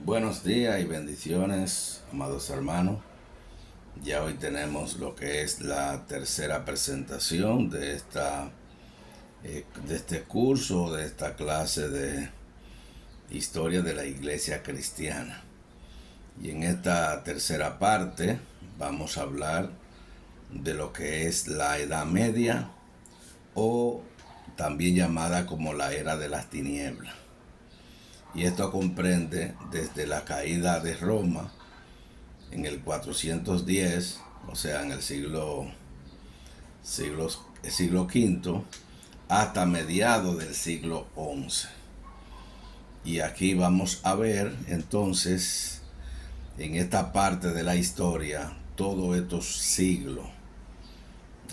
Buenos días y bendiciones, amados hermanos. Ya hoy tenemos lo que es la tercera presentación de este curso, de esta clase de historia de la iglesia cristiana. Y en esta tercera parte vamos a hablar de lo que es la Edad Media o también llamada como la Era de las Tinieblas. Y esto comprende desde la caída de Roma en el 410, o sea, en el siglo V, hasta mediados del siglo XI. Y aquí vamos a ver entonces, en esta parte de la historia, todos estos siglos.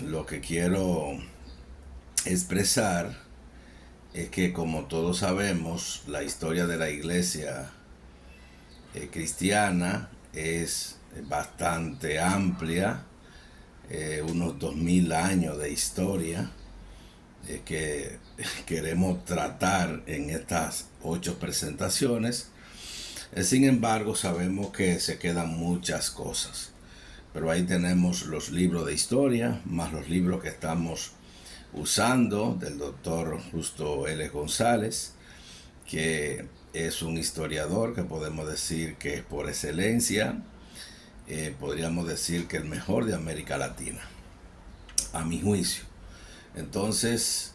Lo que quiero expresar es que, como todos sabemos, la historia de la iglesia cristiana es bastante amplia, unos 2000 años de historia que queremos tratar en estas 8 presentaciones. Sin embargo, sabemos que se quedan muchas cosas, pero ahí tenemos los libros de historia, más los libros que estamos usando del doctor Justo L. González, que es un historiador que podemos decir que es por excelencia, podríamos decir que el mejor de América Latina, a mi juicio. Entonces,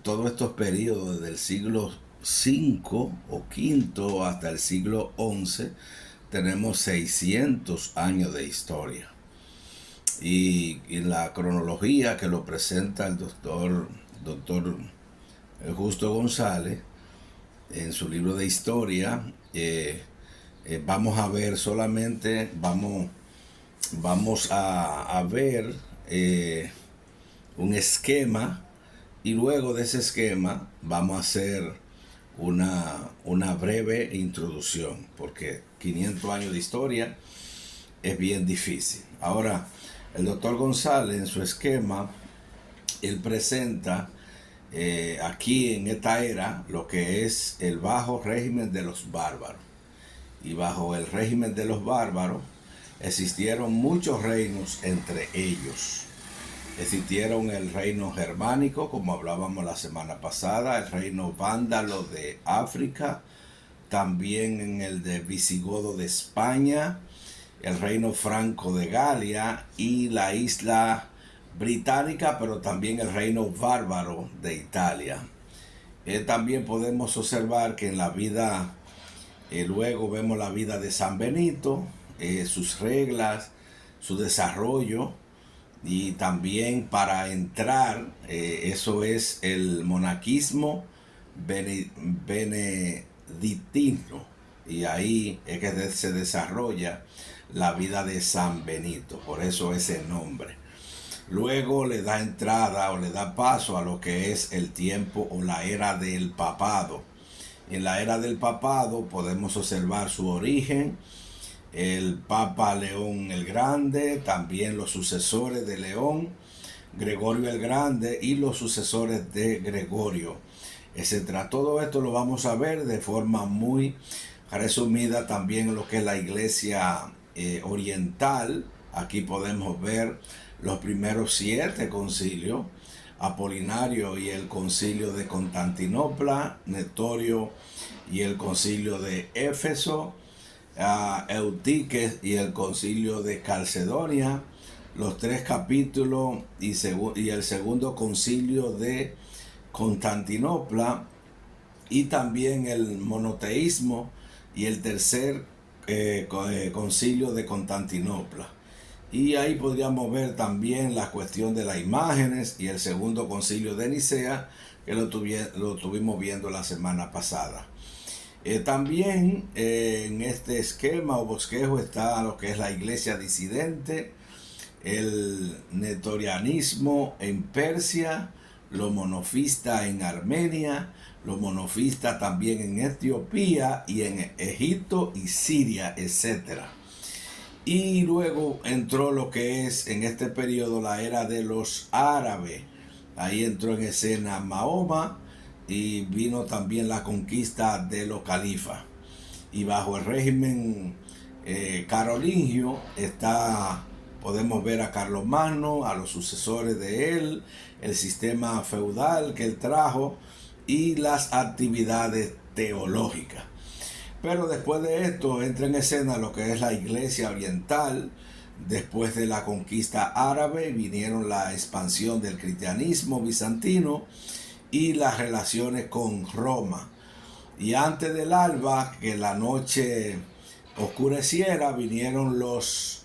todos estos periodos desde el siglo V o V hasta el siglo XI, tenemos 600 años de historia. Y la cronología que lo presenta el doctor Justo González en su libro de historia, vamos a ver solamente, vamos a ver un esquema, y luego de ese esquema vamos a hacer una breve introducción, porque 500 años de historia es bien difícil. Ahora, el doctor González en su esquema, él presenta aquí en esta era lo que es el bajo régimen de los bárbaros. Y bajo el régimen de los bárbaros existieron muchos reinos entre ellos. Existieron el reino germánico, como hablábamos la semana pasada, el reino vándalo de África, también en el de visigodo de España, el reino franco de Galia y la isla británica, pero también el reino bárbaro de Italia. También podemos observar que en la vida, luego vemos la vida de San Benito, sus reglas, su desarrollo, y también para entrar, eso es el monaquismo benedictino, y ahí es que se desarrolla la vida de San Benito, por eso ese nombre. Luego le da entrada o le da paso a lo que es el tiempo o la era del papado. En la era del papado podemos observar su origen, el Papa León el Grande, también los sucesores de León, Gregorio el Grande y los sucesores de Gregorio, etc. Todo esto lo vamos a ver de forma muy resumida también en lo que es la iglesia oriental. Aquí podemos ver los primeros 7 concilios, Apolinario y el concilio de Constantinopla, Netorio y el concilio de Éfeso, Eutiques y el concilio de Calcedonia, los 3 capítulos y el segundo concilio de Constantinopla, y también el monoteísmo y el tercer concilio de Constantinopla. Y ahí podríamos ver también la cuestión de las imágenes y el segundo concilio de Nicea, que lo tuvimos viendo la semana pasada. También en este esquema o bosquejo está lo que es la iglesia disidente, el netorianismo en Persia, los monofistas en Armenia, los monofistas también en Etiopía y en Egipto y Siria, etc. Y luego entró lo que es en este periodo la era de los árabes. Ahí entró en escena Mahoma y vino también la conquista de los califas. y bajo el régimen carolingio podemos ver a Carlomagno, a los sucesores de él, el sistema feudal que él trajo y las actividades teológicas. Pero después de esto entra en escena lo que es la Iglesia Oriental. Después de la conquista árabe vinieron la expansión del cristianismo bizantino y las relaciones con Roma. Y antes del alba, que la noche oscureciera, vinieron los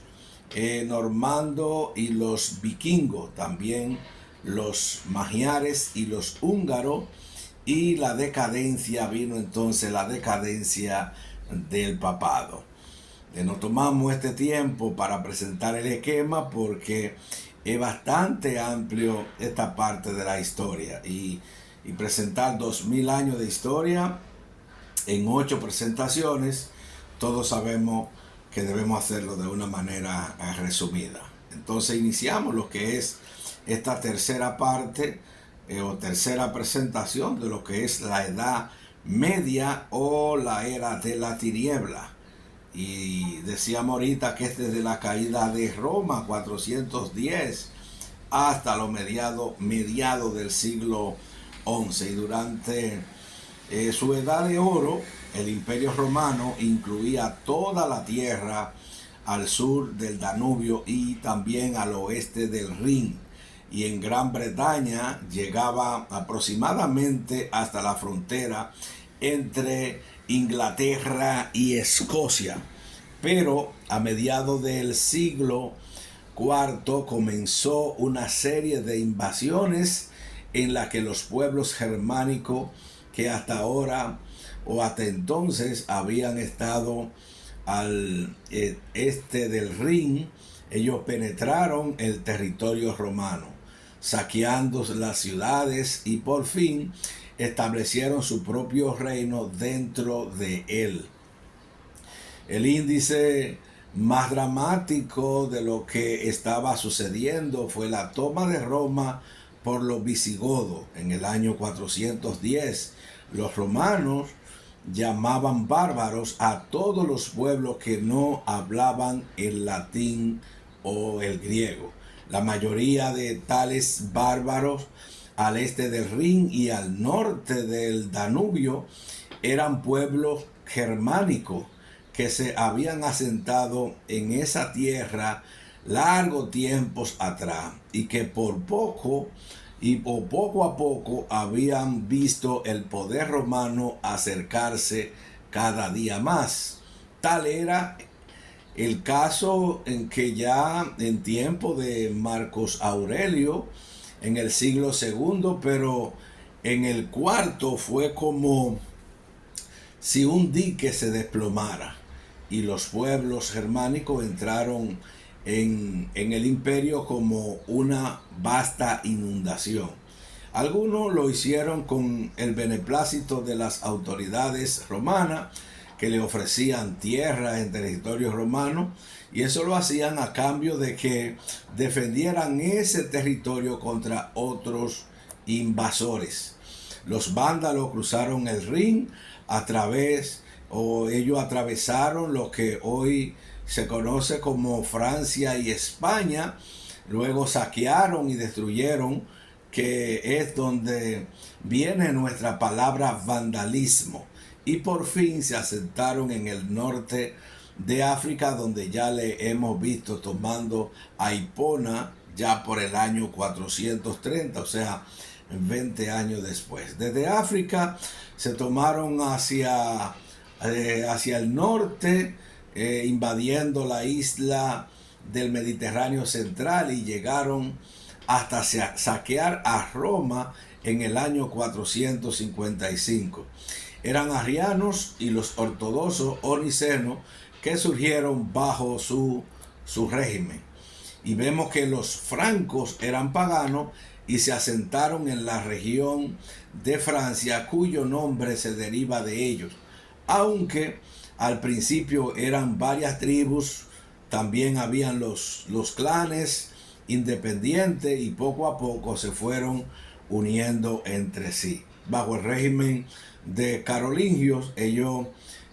normandos y los vikingos, también los magiares y los húngaros, y la decadencia, vino entonces la decadencia del papado. Nos tomamos este tiempo para presentar el esquema porque es bastante amplio esta parte de la historia y presentar 2000 años de historia en 8 presentaciones, todos sabemos que debemos hacerlo de una manera resumida. Entonces iniciamos lo que es esta tercera parte o tercera presentación de lo que es la Edad Media o la Era de la Tiniebla. Y decíamos ahorita que es desde la caída de Roma, 410, hasta los mediados del siglo XI. Y durante su edad de oro, el Imperio Romano incluía toda la tierra al sur del Danubio y también al oeste del Rin. Y en Gran Bretaña llegaba aproximadamente hasta la frontera entre Inglaterra y Escocia. Pero a mediados del siglo IV comenzó una serie de invasiones en la que los pueblos germánicos que hasta ahora o hasta entonces habían estado al este del Rin, ellos penetraron el territorio romano, saqueando las ciudades y por fin establecieron su propio reino dentro de él. El índice más dramático de lo que estaba sucediendo fue la toma de Roma por los visigodos en el año 410. Los romanos llamaban bárbaros a todos los pueblos que no hablaban el latín o el griego. La mayoría de tales bárbaros al este del Rin y al norte del Danubio eran pueblos germánicos que se habían asentado en esa tierra largos tiempos atrás y que poco a poco habían visto el poder romano acercarse cada día más. Tal era el caso en que ya en tiempo de Marcos Aurelio, en el siglo II, pero en el cuarto fue como si un dique se desplomara y los pueblos germánicos entraron en el imperio como una vasta inundación. Algunos lo hicieron con el beneplácito de las autoridades romanas que le ofrecían tierra en territorio romano, y eso lo hacían a cambio de que defendieran ese territorio contra otros invasores. Los vándalos cruzaron el Rin ellos atravesaron lo que hoy se conoce como Francia y España, luego saquearon y destruyeron, que es donde viene nuestra palabra vandalismo, y por fin se asentaron en el norte de África, donde ya le hemos visto tomando a Hipona ya por el año 430, o sea, 20 años después. Desde África se tomaron hacia el norte, invadiendo la isla del Mediterráneo central, y llegaron hasta saquear a Roma en el año 455. Eran arrianos y los ortodoxos o nicenos que surgieron bajo su régimen. Y vemos que los francos eran paganos y se asentaron en la región de Francia, cuyo nombre se deriva de ellos. Aunque al principio eran varias tribus, también habían los clanes independientes, y poco a poco se fueron uniendo entre sí. Bajo el régimen de carolingios, ellos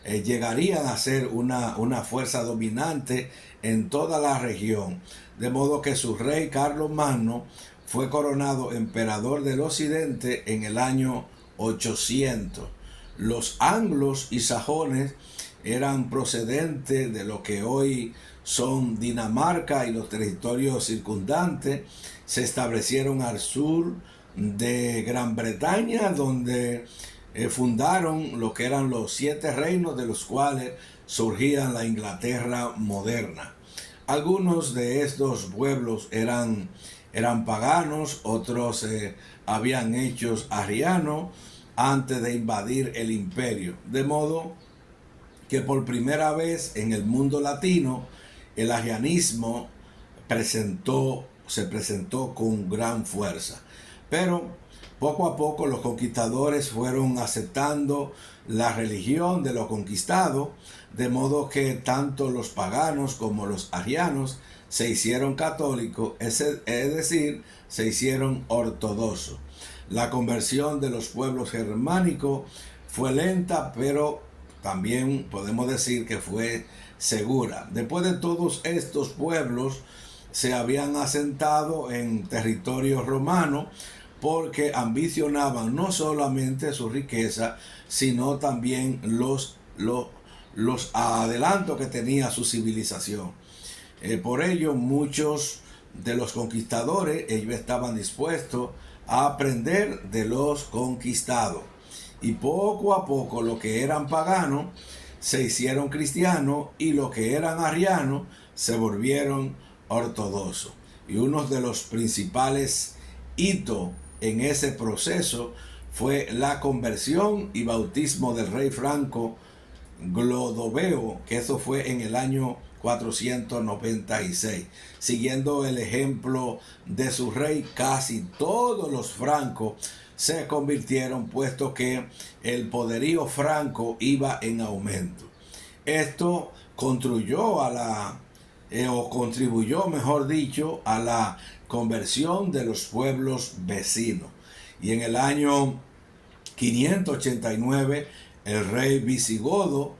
llegarían a ser una fuerza dominante en toda la región, de modo que su rey Carlos Magno fue coronado emperador del occidente en el año 800. Los anglos y sajones eran procedentes de lo que hoy son Dinamarca y los territorios circundantes. Se establecieron al sur de Gran Bretaña, donde fundaron lo que eran los 7 reinos de los cuales surgía la Inglaterra moderna. Algunos de estos pueblos eran paganos, otros habían hechos arrianos antes de invadir el imperio. De modo que por primera vez en el mundo latino el arrianismo se presentó con gran fuerza. Pero poco a poco los conquistadores fueron aceptando la religión de los conquistados, de modo que tanto los paganos como los arrianos se hicieron católicos, es decir, se hicieron ortodoxos. La conversión de los pueblos germánicos fue lenta, pero también podemos decir que fue segura. Después de todos estos pueblos se habían asentado en territorio romano, porque ambicionaban no solamente su riqueza, sino también los adelantos que tenía su civilización. Por ello, muchos de los conquistadores, ellos estaban dispuestos a aprender de los conquistados. Y poco a poco, los que eran paganos se hicieron cristianos y los que eran arrianos se volvieron ortodoxos. Y uno de los principales hitos en ese proceso fue la conversión y bautismo del rey franco Clodoveo, que eso fue en el año 496. Siguiendo el ejemplo de su rey, casi todos los francos se convirtieron, puesto que el poderío franco iba en aumento. Esto contribuyó mejor dicho, a la conversión de los pueblos vecinos. Y en el año 589, el rey visigodo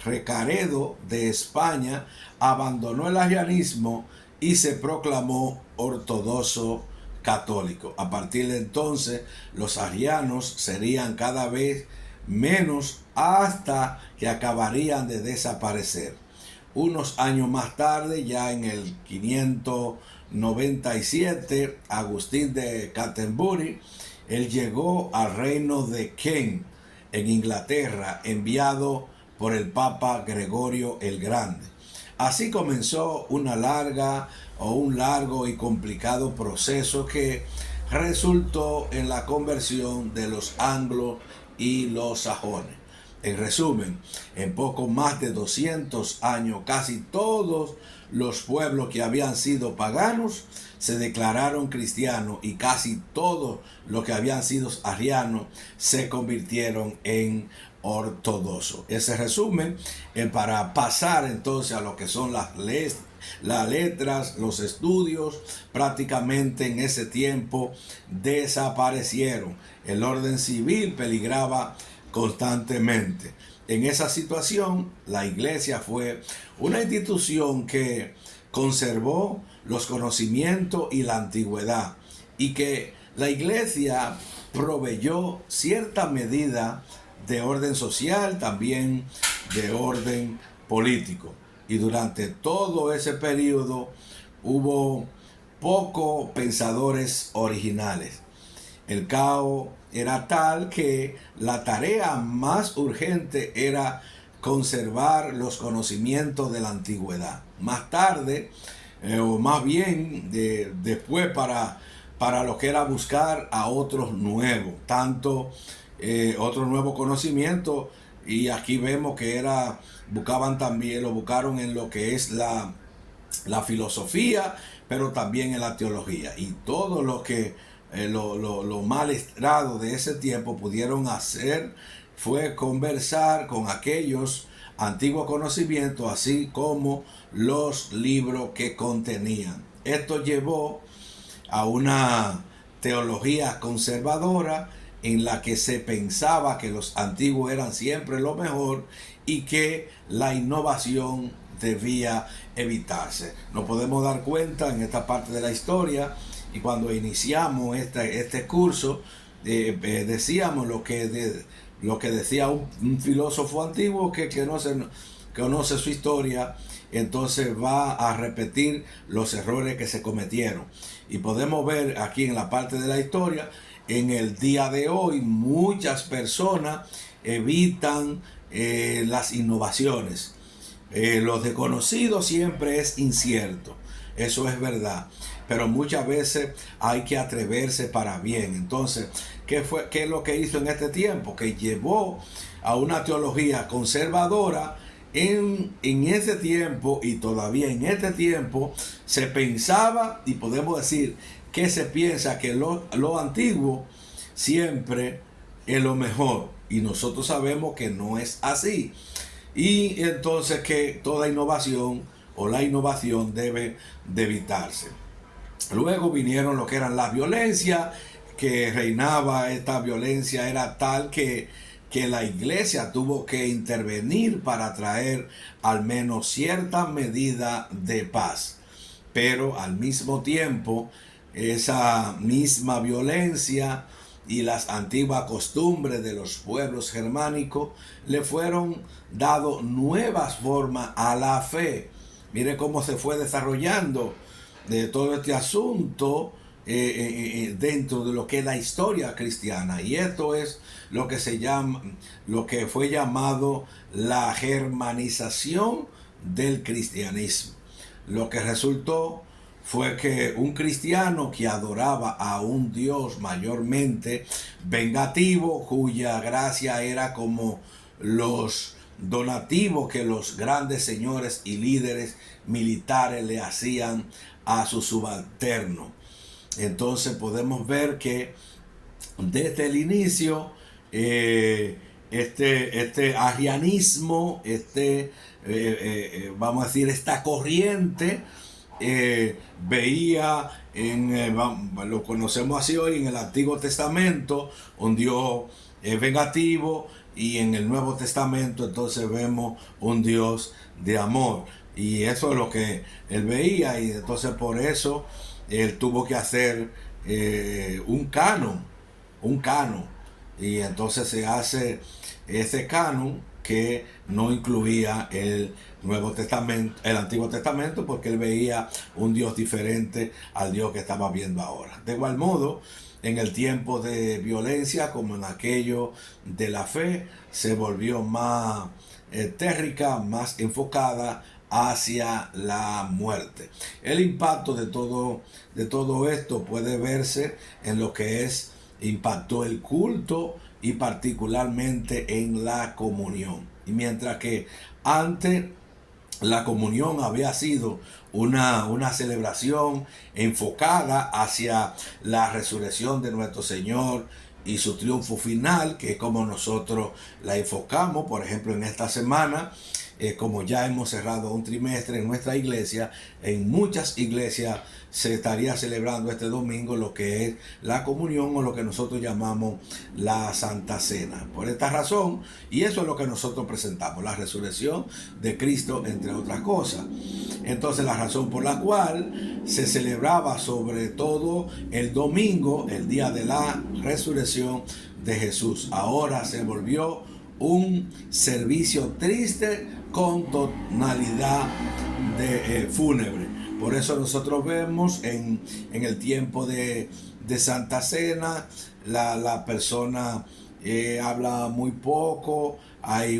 Recaredo de España abandonó el arrianismo y se proclamó ortodoxo católico. A partir de entonces, los arrianos serían cada vez menos hasta que acabarían de desaparecer. Unos años más tarde, ya en el 597, Agustín de Canterbury, él llegó al reino de Kent, en Inglaterra, enviado por el Papa Gregorio el Grande. Así comenzó un largo y complicado proceso que resultó en la conversión de los anglos y los sajones. En resumen, en poco más de 200 años, casi todos los pueblos que habían sido paganos se declararon cristianos y casi todos los que habían sido arrianos se convirtieron en ortodoxos. Ese resumen, para pasar entonces a lo que son las letras, los estudios, prácticamente en ese tiempo desaparecieron. El orden civil peligraba constantemente. En esa situación, la iglesia fue una institución que conservó los conocimientos y la antigüedad, y que la iglesia proveyó cierta medida de orden social, también de orden político. Y durante todo ese periodo hubo pocos pensadores originales. El caos era tal que la tarea más urgente era conservar los conocimientos de la antigüedad. Más tarde, o más bien después, para lo que era buscar a otros nuevos, otro nuevo conocimiento. Y aquí vemos que lo buscaron en lo que es la filosofía, pero también en la teología. Y todo lo que los mal letrados de ese tiempo pudieron hacer fue conversar con aquellos antiguos conocimientos, así como los libros que contenían. Esto llevó a una teología conservadora en la que se pensaba que los antiguos eran siempre lo mejor y que la innovación debía evitarse. Nos podemos dar cuenta en esta parte de la historia, y cuando iniciamos este curso, decíamos lo que decía un filósofo antiguo que conoce su historia, entonces va a repetir los errores que se cometieron. Y podemos ver aquí en la parte de la historia, en el día de hoy, muchas personas evitan las innovaciones. Lo desconocido siempre es incierto, eso es verdad, pero muchas veces hay que atreverse para bien. Entonces, ¿qué es lo que hizo en este tiempo? Que llevó a una teología conservadora. En ese tiempo, y todavía en este tiempo, se pensaba, y podemos decir que se piensa, que lo antiguo siempre es lo mejor, y nosotros sabemos que no es así. Y entonces que toda innovación o la innovación debe de evitarse. Luego vinieron lo que eran las violencias, que reinaba. Esta violencia era tal que la iglesia tuvo que intervenir para traer al menos cierta medida de paz. Pero al mismo tiempo, esa misma violencia y las antiguas costumbres de los pueblos germánicos le fueron dado nuevas formas a la fe. Mire cómo se fue desarrollando de todo este asunto dentro de lo que es la historia cristiana, y esto es lo que se llama, lo que fue llamado la germanización del cristianismo. Lo que resultó fue que un cristiano que adoraba a un Dios mayormente vengativo, cuya gracia era como los donativos que los grandes señores y líderes militares le hacían a su subalterno. Entonces podemos ver que desde el inicio este arrianismo, vamos a decir, esta corriente veía lo conocemos así hoy, en el Antiguo Testamento un Dios vengativo, y en el Nuevo Testamento entonces vemos un Dios de amor, y eso es lo que él veía. Y entonces por eso él tuvo que hacer un canon, y entonces se hace ese canon que no incluía el Nuevo Testamento, el Antiguo Testamento, porque él veía un Dios diferente al Dios que estaba viendo ahora. De igual modo, en el tiempo de violencia, como en aquello de la fe, se volvió más térrica, más enfocada hacia la muerte. El impacto de todo esto puede verse en lo que impactó el culto, y particularmente en la comunión. Y mientras que antes la comunión había sido una celebración enfocada hacia la resurrección de nuestro Señor y su triunfo final, que es como nosotros la enfocamos, por ejemplo, en esta semana, como ya hemos cerrado un trimestre en nuestra iglesia, en muchas iglesias se estaría celebrando este domingo lo que es la comunión, o lo que nosotros llamamos la Santa Cena. Por esta razón, y eso es lo que nosotros presentamos, la resurrección de Cristo, entre otras cosas. Entonces, la razón por la cual se celebraba sobre todo el domingo, el día de la resurrección de Jesús, ahora se volvió un servicio triste con tonalidad de fúnebre. Por eso nosotros vemos en el tiempo de Santa Cena, la persona habla muy poco, hay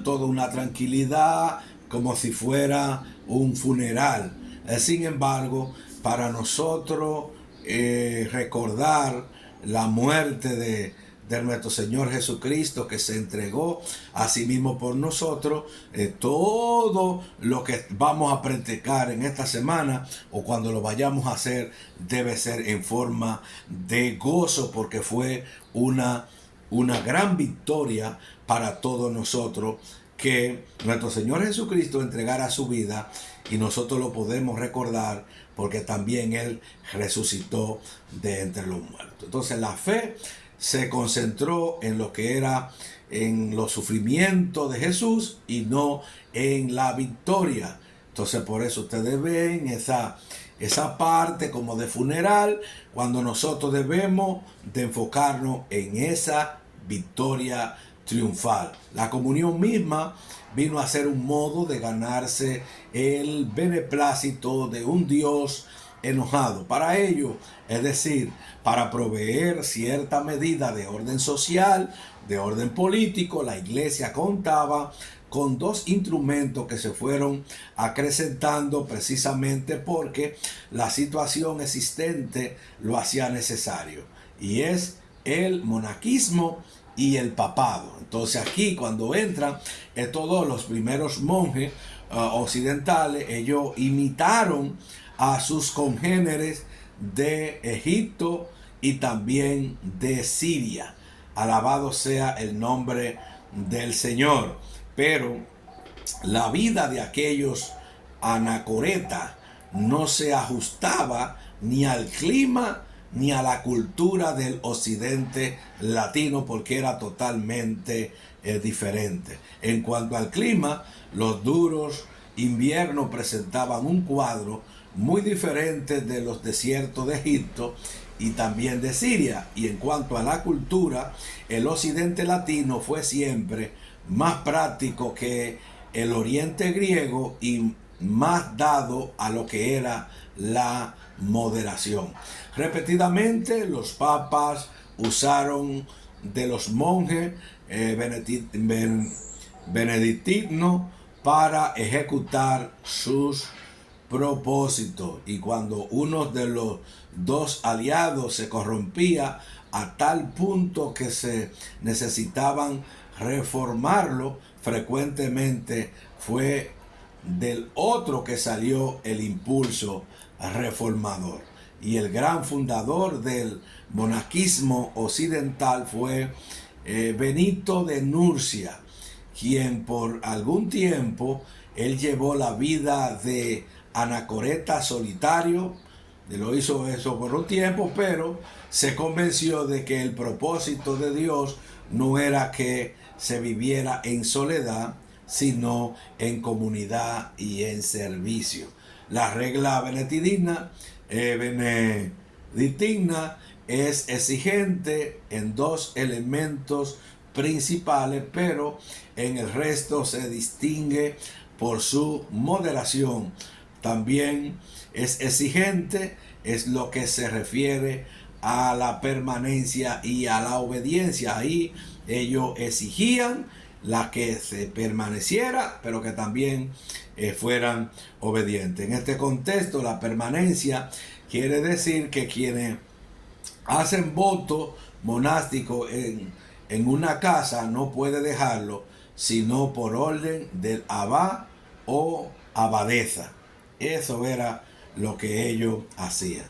toda una tranquilidad, como si fuera un funeral. Sin embargo, para nosotros recordar la muerte de nuestro Señor Jesucristo, que se entregó a sí mismo por nosotros, todo lo que vamos a practicar en esta semana, o cuando lo vayamos a hacer, debe ser en forma de gozo, porque fue una gran victoria para todos nosotros que nuestro Señor Jesucristo entregara su vida, y nosotros lo podemos recordar porque también Él resucitó de entre los muertos. Entonces la fe se concentró en lo que era en los sufrimientos de Jesús y no en la victoria. Entonces por eso ustedes ven esa parte como de funeral, cuando nosotros debemos de enfocarnos en esa victoria triunfal. La comunión misma vino a ser un modo de ganarse el beneplácito de un Dios enojado. Para ello, es decir, para proveer cierta medida de orden social, de orden político, la iglesia contaba con dos instrumentos que se fueron acrecentando precisamente porque la situación existente lo hacía necesario, y es el monaquismo y el papado. Entonces aquí cuando entran todos los primeros monjes occidentales, ellos imitaron a sus congéneres de Egipto y también de Siria. Alabado sea el nombre del Señor. Pero la vida de aquellos anacoretas no se ajustaba ni al clima ni a la cultura del occidente latino, porque era totalmente diferente. En cuanto al clima, los duros inviernos presentaban un cuadro muy diferente de los desiertos de Egipto y también de Siria. Y en cuanto a la cultura, el occidente latino fue siempre más práctico que el oriente griego y más dado a lo que era la moderación. Repetidamente los papas usaron de los monjes benedictinos para ejecutar sus propósitos, y cuando uno de los dos aliados se corrompía a tal punto que se necesitaban reformarlo, frecuentemente fue del otro que salió el impulso reformador. Y el gran fundador del monaquismo occidental fue Benito de Nursia, quien por algún tiempo él llevó la vida de anacoreta solitario. Lo hizo eso por un tiempo, pero se convenció de que el propósito de Dios no era que se viviera en soledad, sino en comunidad y en servicio. La regla benedictina es exigente en dos elementos principales, pero en el resto se distingue por su moderación. También es exigente, es lo que se refiere a la permanencia y a la obediencia. Ahí ellos exigían la que se permaneciera, pero que también fueran obedientes. En este contexto, la permanencia quiere decir que quienes hacen voto monástico en una casa no puede dejarlo sino por orden del abad o abadesa. Eso era lo que ellos hacían.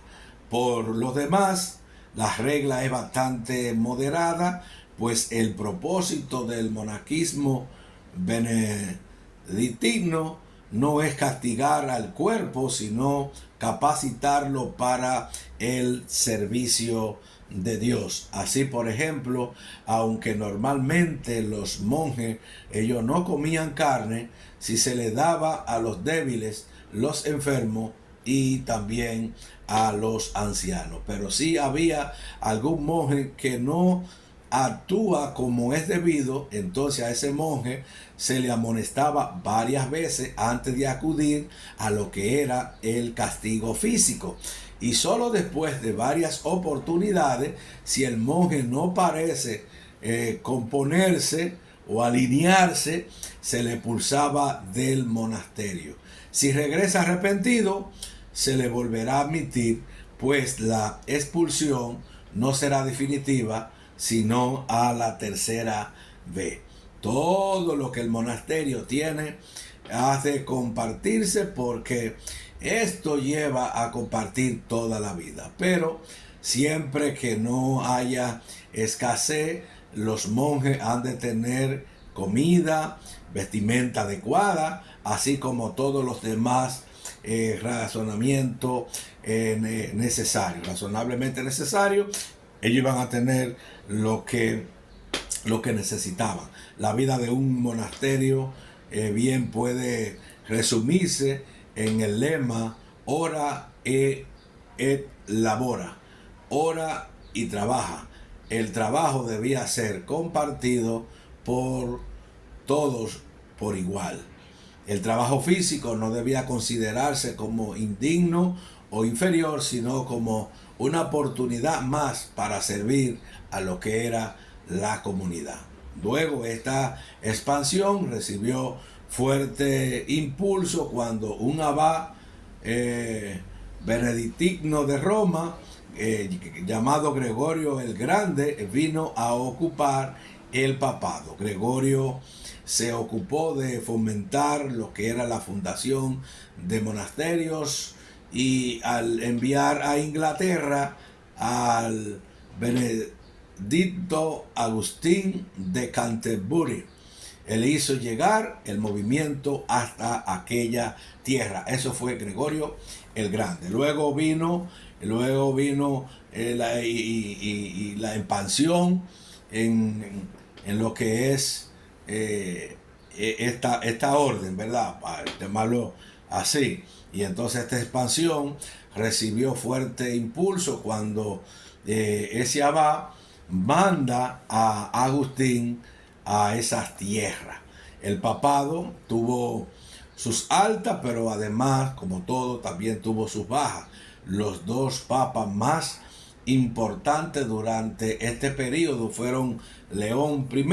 Por lo demás, la regla es bastante moderada, pues el propósito del monaquismo benedictino no es castigar al cuerpo, sino capacitarlo para el servicio de Dios. Así, por ejemplo, aunque normalmente los monjes ellos no comían carne, si se le daba a los débiles, los enfermos y también a los ancianos. Pero sí había algún monje que no actúa como es debido, entonces a ese monje se le amonestaba varias veces antes de acudir a lo que era el castigo físico. Y solo después de varias oportunidades, si el monje no parece componerse o alinearse, se le expulsaba del monasterio. Si regresa arrepentido, se le volverá a admitir, pues la expulsión no será definitiva, sino a la tercera vez. Todo lo que el monasterio tiene hace compartirse, porque esto lleva a compartir toda la vida. Pero siempre que no haya escasez, los monjes han de tener comida, vestimenta adecuada, así como todos los demás razonamiento razonablemente necesario. Ellos iban a tener lo que necesitaban. La vida de un monasterio bien puede resumirse en el lema ora et labora, ora y trabaja. El trabajo debía ser compartido por todos por igual. El trabajo físico no debía considerarse como indigno o inferior, sino como una oportunidad más para servir a lo que era la comunidad. Luego esta expansión recibió fuerte impulso cuando un abad benedictino de Roma, llamado Gregorio el Grande, vino a ocupar el papado. Gregorio se ocupó de fomentar lo que era la fundación de monasterios y al enviar a Inglaterra al Benedicto Agustín de Canterbury, él hizo llegar el movimiento hasta aquella tierra. Eso fue Gregorio el Grande. Luego vino la expansión en lo que es esta orden, ¿verdad? Para llamarlo así. Y entonces esta expansión recibió fuerte impulso cuando ese abad manda a Agustín a esas tierras. El papado tuvo sus altas, pero además, como todo, también tuvo sus bajas. Los dos papas más importantes durante este periodo fueron León I,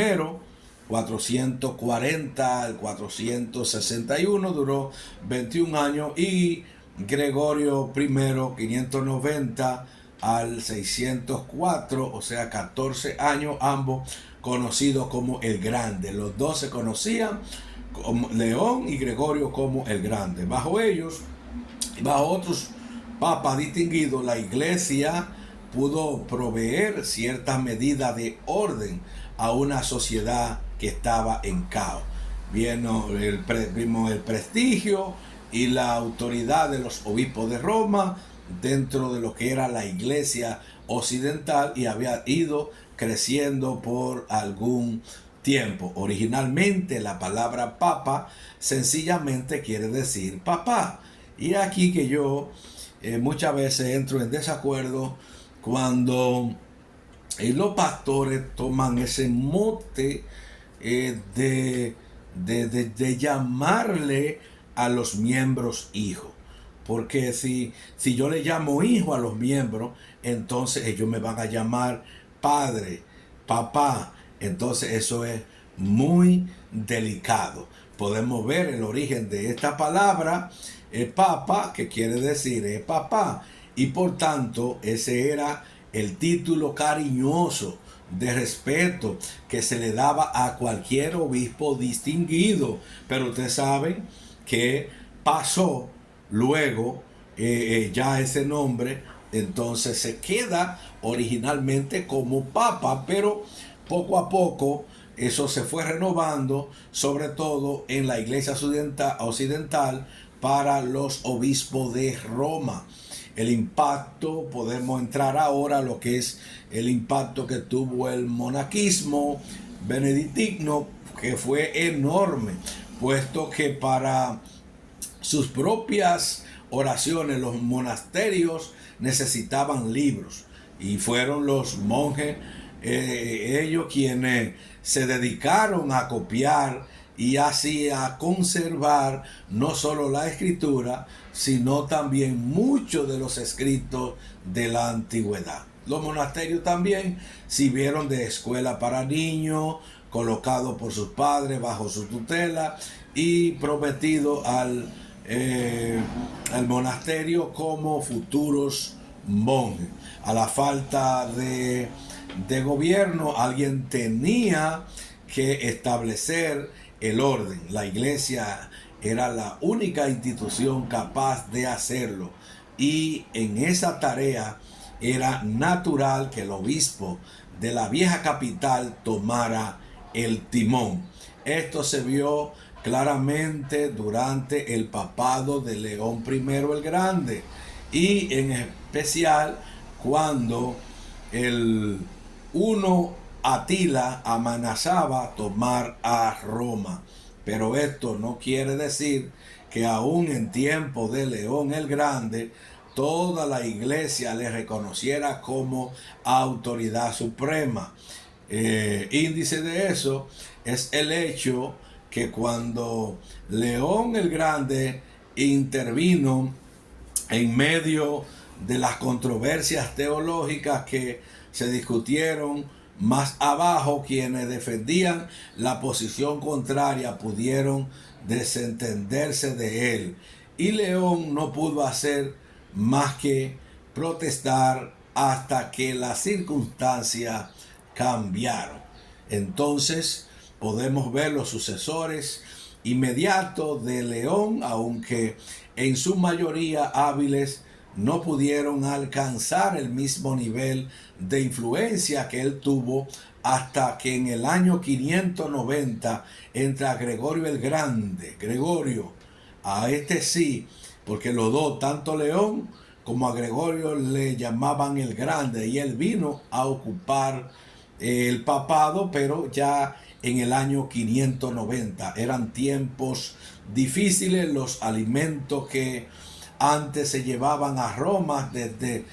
440 al 461, duró 21 años, y Gregorio I, 590 al 604, o sea 14 años, ambos conocidos como el Grande. Los dos se conocían como León y Gregorio como el Grande. Bajo ellos, bajo otros papas distinguidos, la iglesia pudo proveer ciertas medidas de orden a una sociedad que estaba en caos. Vimos el prestigio y la autoridad de los obispos de Roma dentro de lo que era la iglesia occidental, y había ido creciendo por algún tiempo. Originalmente la palabra papa sencillamente quiere decir papá. Y aquí que yo muchas veces entro en desacuerdo cuando los pastores toman ese mote de llamarle a los miembros hijos. Porque si yo le llamo hijo a los miembros, entonces ellos me van a llamar padre, papá. Entonces eso es muy delicado. Podemos ver el origen de esta palabra, papa, que quiere decir papá. Y por tanto, ese era el título cariñoso de respeto que se le daba a cualquier obispo distinguido. Pero ustedes saben que pasó luego ya ese nombre, entonces se queda originalmente como papa, pero poco a poco eso se fue renovando, sobre todo en la iglesia occidental para los obispos de Roma. El impacto, podemos entrar ahora a lo que es el impacto que tuvo el monaquismo benedictino, que fue enorme, puesto que para sus propias oraciones los monasterios necesitaban libros, y fueron los monjes ellos quienes se dedicaron a copiar y así a conservar no solo la escritura, sino también muchos de los escritos de la antigüedad. Los monasterios también sirvieron de escuela para niños, colocados por sus padres bajo su tutela y prometidos al monasterio como futuros monjes. A la falta de gobierno, alguien tenía que establecer el orden. La iglesia era la única institución capaz de hacerlo, y en esa tarea era natural que el obispo de la vieja capital tomara el timón. Esto se vio claramente durante el papado de León I el Grande, y en especial cuando el uno Atila amenazaba tomar a Roma. Pero esto no quiere decir que aún en tiempo de León el Grande toda la iglesia le reconociera como autoridad suprema. Índice de eso es el hecho que cuando León el Grande intervino en medio de las controversias teológicas que se discutieron más abajo, quienes defendían la posición contraria pudieron desentenderse de él, y León no pudo hacer más que protestar hasta que las circunstancias cambiaron. Entonces podemos ver los sucesores inmediatos de León, aunque en su mayoría hábiles, no pudieron alcanzar el mismo nivel de influencia que él tuvo hasta que en el año 590 entra Gregorio el Grande. Gregorio, a este sí, porque los dos, tanto León como a Gregorio, le llamaban el Grande, y él vino a ocupar el papado, pero ya en el año 590. Eran tiempos difíciles, los alimentos que antes se llevaban a Roma desde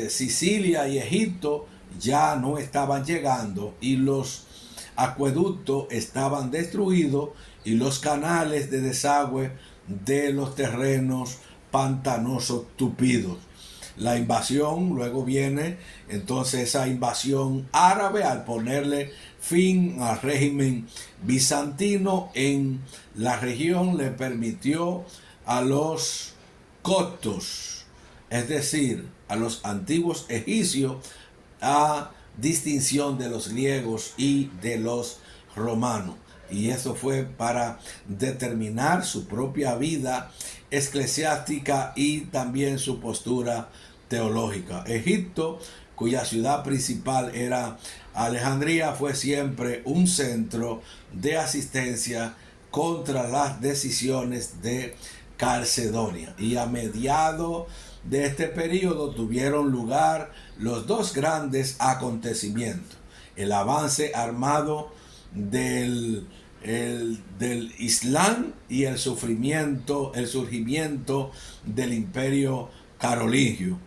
Sicilia y Egipto ya no estaban llegando, y los acueductos estaban destruidos y los canales de desagüe de los terrenos pantanosos tupidos. La invasión, luego viene entonces esa invasión árabe, al ponerle fin al régimen bizantino en la región, le permitió a los coptos, es decir, a los antiguos egipcios, a distinción de los griegos y de los romanos. Y eso fue para determinar su propia vida eclesiástica y también su postura teológica. Egipto, cuya ciudad principal era Alejandría, fue siempre un centro de asistencia contra las decisiones de Calcedonia. Y a mediados de este periodo tuvieron lugar los dos grandes acontecimientos: el avance armado del Islam y el surgimiento del imperio carolingio.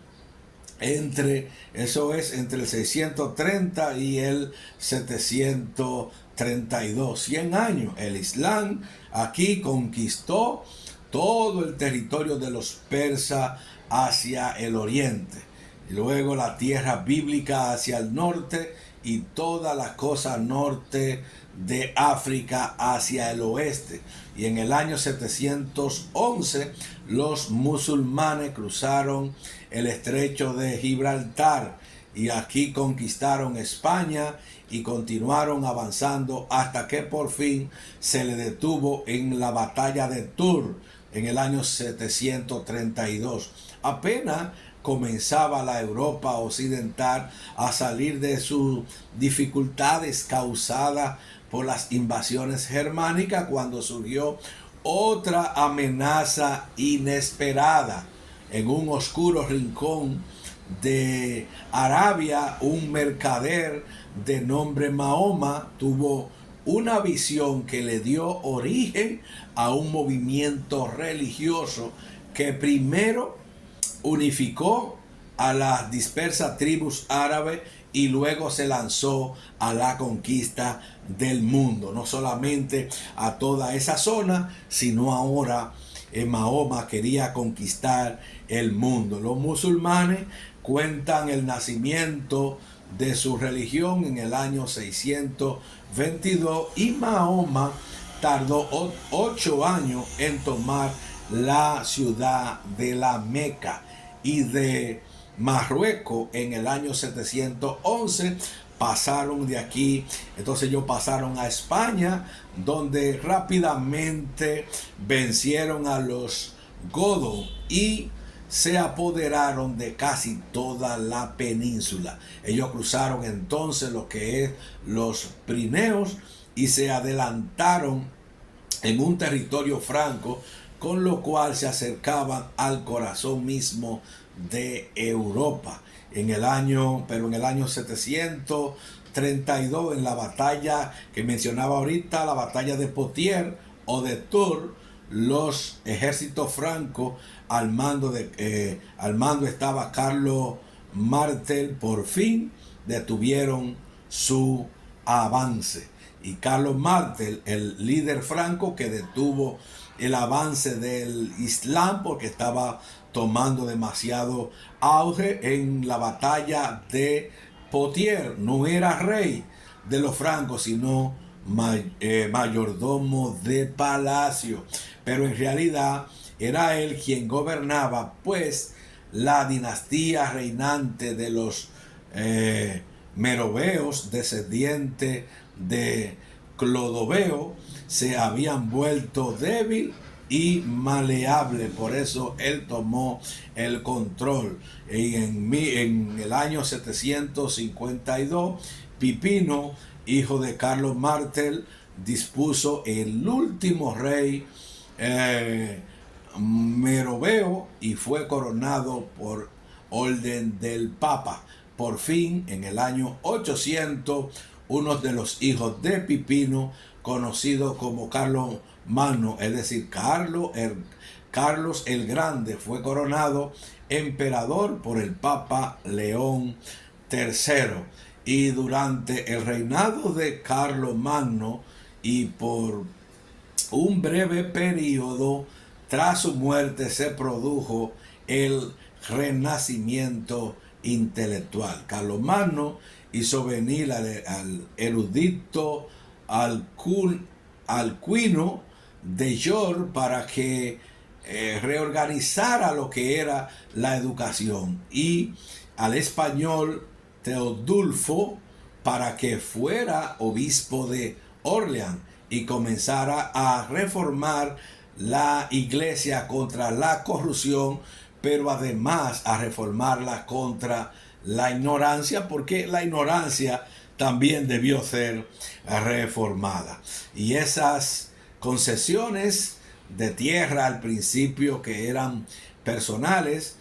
Eso es entre el 630 y el 732, 100 años. El Islam aquí conquistó todo el territorio de los persas hacia el oriente, y luego la tierra bíblica hacia el norte, y toda la costa norte de África hacia el oeste. Y en el año 711 los musulmanes cruzaron el estrecho de Gibraltar y aquí conquistaron España y continuaron avanzando hasta que por fin se le detuvo en la batalla de Tours en el año 732. Apenas comenzaba la Europa occidental a salir de sus dificultades causadas por las invasiones germánicas, cuando surgió otra amenaza inesperada. En un oscuro rincón de Arabia, un mercader de nombre Mahoma tuvo una visión que le dio origen a un movimiento religioso que primero unificó a las dispersas tribus árabes y luego se lanzó a la conquista del mundo, no solamente a toda esa zona, sino ahora Mahoma quería conquistar el mundo. Los musulmanes cuentan el nacimiento de su religión en el año 622, y Mahoma tardó 8 años en tomar la ciudad de la Meca, y de Marruecos en el año 711 pasaron de aquí. Entonces ellos pasaron a España, donde rápidamente vencieron a los godos y se apoderaron de casi toda la península. Ellos cruzaron entonces lo que es los Pirineos y se adelantaron en un territorio franco, con lo cual se acercaban al corazón mismo de Europa. Pero en el año 732, en la batalla que mencionaba ahorita, la batalla de Poitiers o de Tours, los ejércitos francos al mando estaba Carlos Martel, por fin detuvieron su avance. Y Carlos Martel, el líder franco que detuvo el avance del Islam porque estaba tomando demasiado auge en la batalla de Poitiers, no era rey de los francos, sino mayordomo de palacio. Pero en realidad era él quien gobernaba, pues la dinastía reinante de los meroveos, descendiente de Clodoveo, se habían vuelto débil y maleable. Por eso él tomó el control. Y en el año 752, Pipino, hijo de Carlos Martel, dispuso el último rey meroveo y fue coronado por orden del Papa. Por fin, en el año 800, uno de los hijos de Pipino, conocido como Carlos Magno, es decir, Carlos el Grande, fue coronado emperador por el Papa León III. Y durante el reinado de Carlos Magno y por un breve periodo tras su muerte se produjo el renacimiento intelectual. Carlomagno hizo venir al erudito Alcuino de York para que reorganizara lo que era la educación, y al español Teodulfo para que fuera obispo de Orleans y comenzara a reformar la iglesia contra la corrupción, pero además a reformarla contra la ignorancia, porque la ignorancia también debió ser reformada. Y esas concesiones de tierra al principio, que eran personales,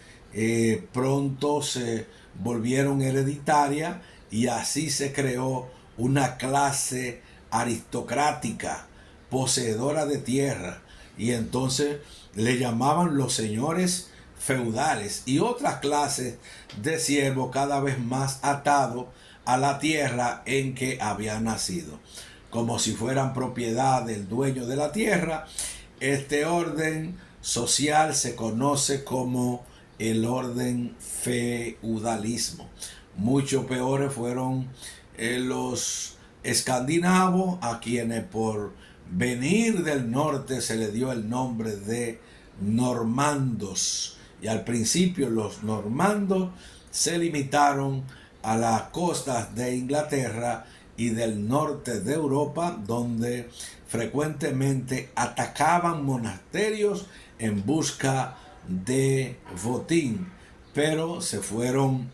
pronto se volvieron hereditarias, y así se creó una clase aristocrática poseedora de tierra, y entonces le llamaban los señores feudales, y otras clases de siervos cada vez más atados a la tierra en que habían nacido, como si fueran propiedad del dueño de la tierra. Este orden social se conoce como el orden feudalismo. Mucho peores fueron los escandinavos, a quienes por venir del norte se le dio el nombre de normandos. Y al principio los normandos se limitaron a las costas de Inglaterra y del norte de Europa, donde frecuentemente atacaban monasterios en busca de botín, pero se fueron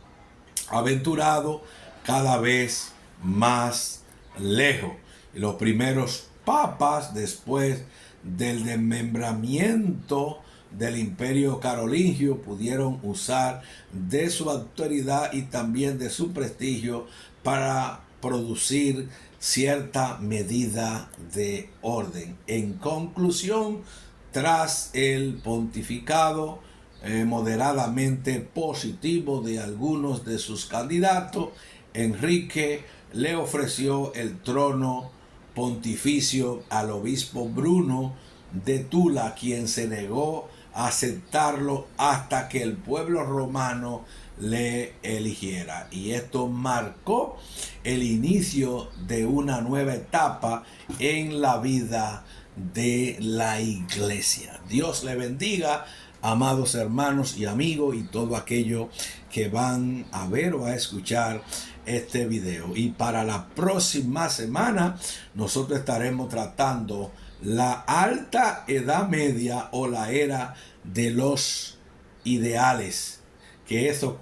aventurado cada vez más lejos. Y los primeros papas, después del desmembramiento del imperio carolingio, pudieron usar de su autoridad y también de su prestigio para producir cierta medida de orden. En conclusión, tras el pontificado moderadamente positivo de algunos de sus candidatos, Enrique le ofreció el trono pontificio al obispo Bruno de Tula, quien se negó a aceptarlo hasta que el pueblo romano le eligiera. Y esto marcó el inicio de una nueva etapa en la vida de la iglesia. Dios le bendiga, amados hermanos y amigos, y todo aquello que van a ver o a escuchar este video. Y para la próxima semana nosotros estaremos tratando la alta edad media o la era de los ideales, que eso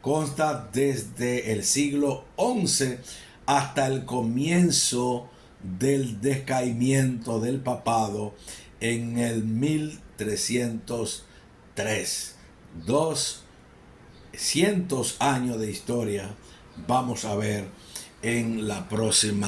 consta desde el siglo XI hasta el comienzo del descaimiento del papado en el 1303. 200 años de historia vamos a ver en la próxima